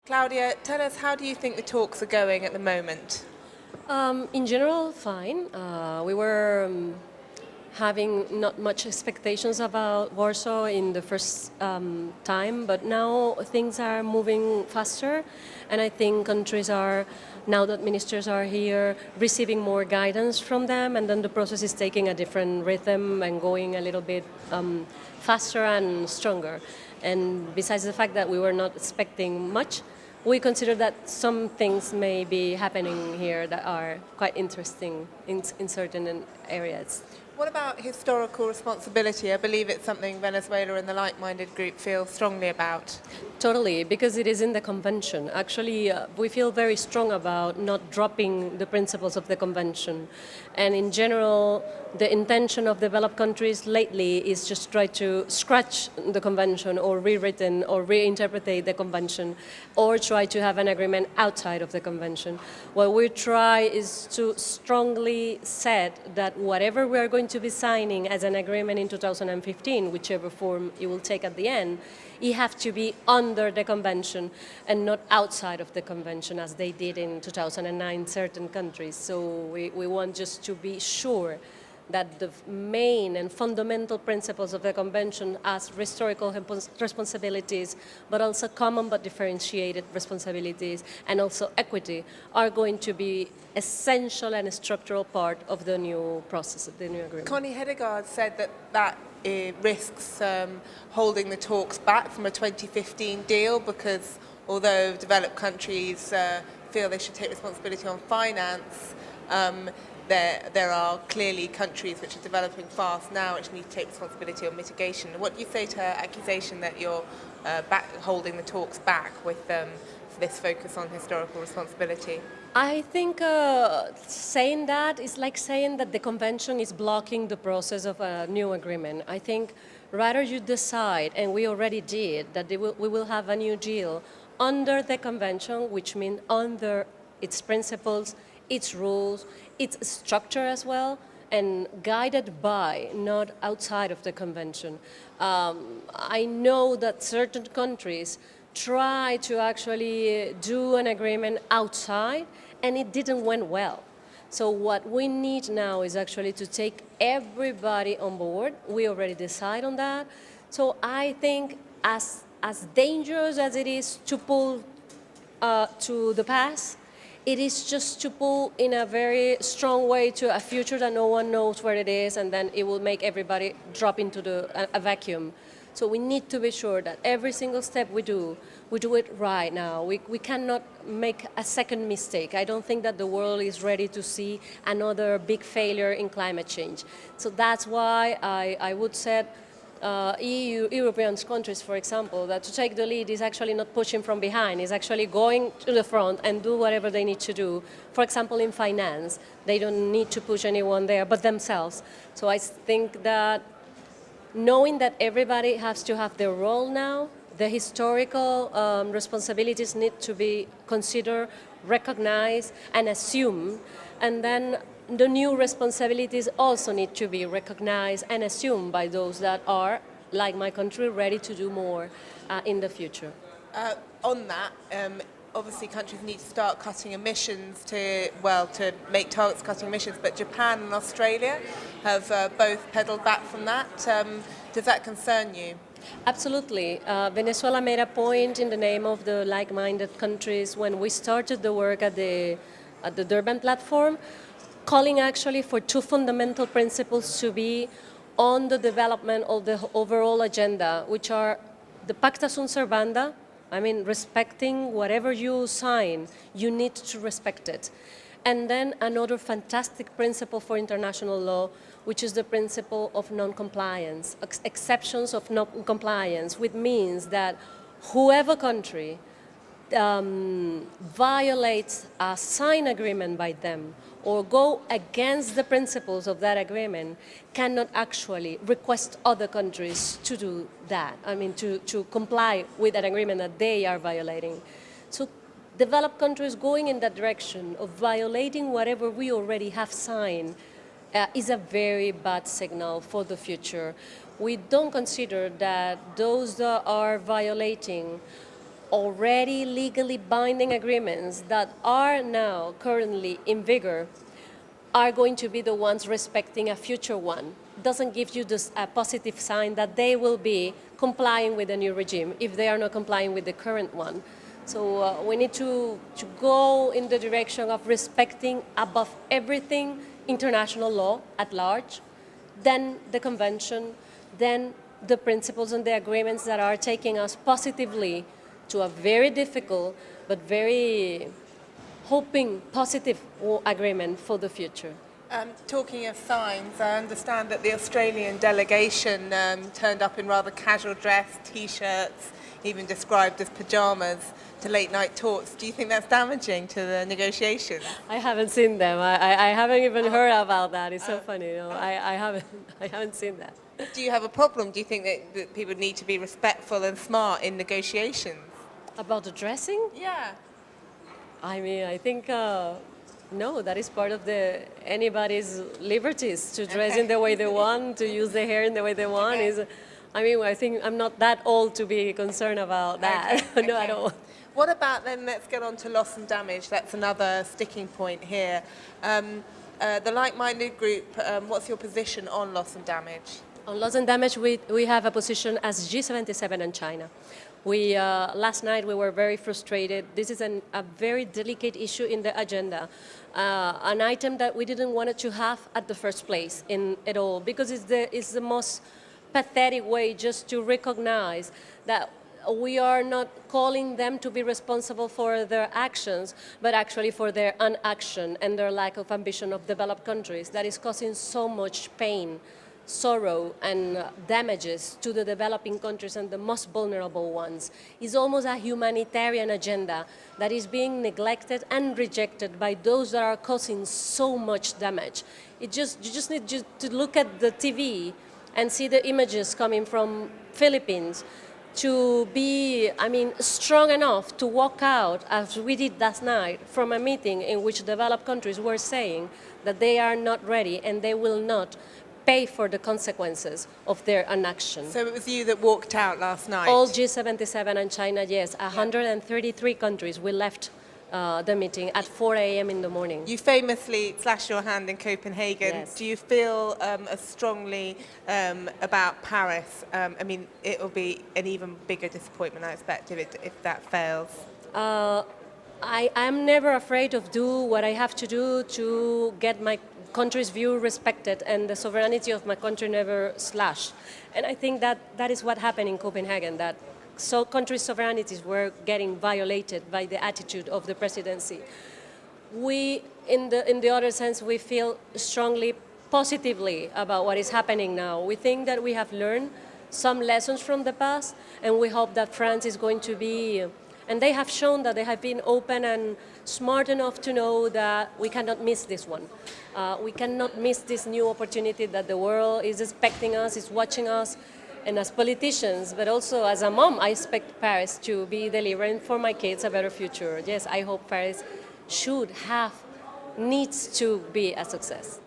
Claudia, tell us, how do you think the talks are going at the moment? In general, fine. We were having not much expectations about Warsaw in the first time, but now things are moving faster, and I think countries are, now that ministers are here, receiving more guidance from them, and then the process is taking a different rhythm and going a little bit faster and stronger. And besides the fact that we were not expecting much, we consider that some things may be happening here that are quite interesting in certain areas. What about historical responsibility? I believe it's something Venezuela and the like-minded group feel strongly about. Totally, because it is in the convention. Actually, we feel very strong about not dropping the principles of the convention. And in general, the intention of developed countries lately is just try to scratch the convention or rewritten or reinterpret the convention or try to have an agreement outside of the convention. What we try is to strongly set that whatever we are going to be signing as an agreement in 2015, whichever form it will take at the end, it has to be under the convention and not outside of the convention as they did in 2009 certain countries. So we want just to be sure that the main and fundamental principles of the convention as historical responsibilities, but also common but differentiated responsibilities, and also equity, are going to be essential and a structural part of the new process, of the new agreement. Connie Hedegaard said that risks holding the talks back from a 2015 deal because although developed countries feel they should take responsibility on finance, there are clearly countries which are developing fast now which need to take responsibility on mitigation. What do you say to her accusation that you're holding the talks back with this focus on historical responsibility? I think saying that is like saying that the convention is blocking the process of a new agreement. I think rather you decide, and we already did, that we will have a new deal under the convention, which means under its principles, its rules, its structure as well, and guided by, not outside of the convention. I know that certain countries try to actually do an agreement outside, and it didn't went well. So what we need now is actually to take everybody on board. We already decide on that. So I think as dangerous as it is to pull to the past, it is just to pull in a very strong way to a future that no one knows where it is, and then it will make everybody drop into a vacuum. So we need to be sure that every single step we do it right now. We cannot make a second mistake. I don't think that the world is ready to see another big failure in climate change. So that's why I would say European countries, for example, that to take the lead is actually not pushing from behind, is actually going to the front and do whatever they need to do. For example, in finance, they don't need to push anyone there but themselves. So I think that knowing that everybody has to have their role now, the historical responsibilities need to be considered, recognized, and assumed, and then the new responsibilities also need to be recognized and assumed by those that are, like my country, ready to do more in the future. On that, obviously countries need to start cutting emissions to make targets cutting emissions, but Japan and Australia have both pedaled back from that. Does that concern you? Absolutely. Venezuela made a point in the name of the like-minded countries when we started the work at the Durban platform, calling actually for two fundamental principles to be on the development of the overall agenda, which are the pacta sunt servanda. I mean, respecting whatever you sign, you need to respect it. And then another fantastic principle for international law, which is the principle of non-compliance, exceptions of non-compliance, which means that whoever country violates a signed agreement by them or go against the principles of that agreement cannot actually request other countries to do that, I mean to comply with that agreement that they are violating. So developed countries going in that direction of violating whatever we already have signed is a very bad signal for the future. We don't consider that those that are violating already legally binding agreements that are now currently in vigor are going to be the ones respecting a future one. Doesn't give you this a positive sign that they will be complying with the new regime if they are not complying with the current one. So we need to go in the direction of respecting above everything international law at large, then the convention, then the principles and the agreements that are taking us positively to a very difficult but very hoping positive agreement for the future. Talking of signs, I understand that the Australian delegation turned up in rather casual dress, T-shirts, even described as pajamas to late-night talks. Do you think that's damaging to the negotiations? I haven't seen them. I haven't even heard about that. It's so funny. You know, I haven't seen that. Do you have a problem? Do you think that people need to be respectful and smart in negotiations? About the dressing? Yeah. I mean, I think no, that is part of anybody's liberties to dress in the way they want, to use their hair in the way they want. I mean, I think I'm not that old to be concerned about that. Okay. No, at all. What about then, let's get on to loss and damage. That's another sticking point here. The like-minded group, what's your position on loss and damage? On loss and damage, we have a position as G77 and China. Last night we were very frustrated. This is a very delicate issue in the agenda, an item that we didn't want it to have at the first place at all, because it's the most pathetic way just to recognize that we are not calling them to be responsible for their actions, but actually for their inaction and their lack of ambition of developed countries that is causing so much pain, sorrow and damages to the developing countries and the most vulnerable ones. It's almost a humanitarian agenda that is being neglected and rejected by those that are causing so much damage. You just need to look at the TV and see the images coming from Philippines to be, strong enough to walk out, as we did last night, from a meeting in which developed countries were saying that they are not ready and they will not pay for the consequences of their inaction. So it was you that walked out last night? All G77 and China, yes. 133 countries, we left the meeting at 4 a.m. in the morning. You famously slashed your hand in Copenhagen. Yes. Do you feel as strongly about Paris? It will be an even bigger disappointment, I expect, if that fails. I am never afraid of do what I have to do to get my country's view respected and the sovereignty of my country never slashed. And I think that is what happened in Copenhagen, that countries' sovereignties were getting violated by the attitude of the presidency. We, in the other sense, we feel strongly positively about what is happening now. We think that we have learned some lessons from the past, and we hope that France is going to be, and they have shown that they have been open and smart enough to know that we cannot miss this one. We cannot miss this new opportunity that the world is expecting us, is watching us. And as politicians, but also as a mom, I expect Paris to be delivering for my kids a better future. Yes, I hope Paris needs to be a success.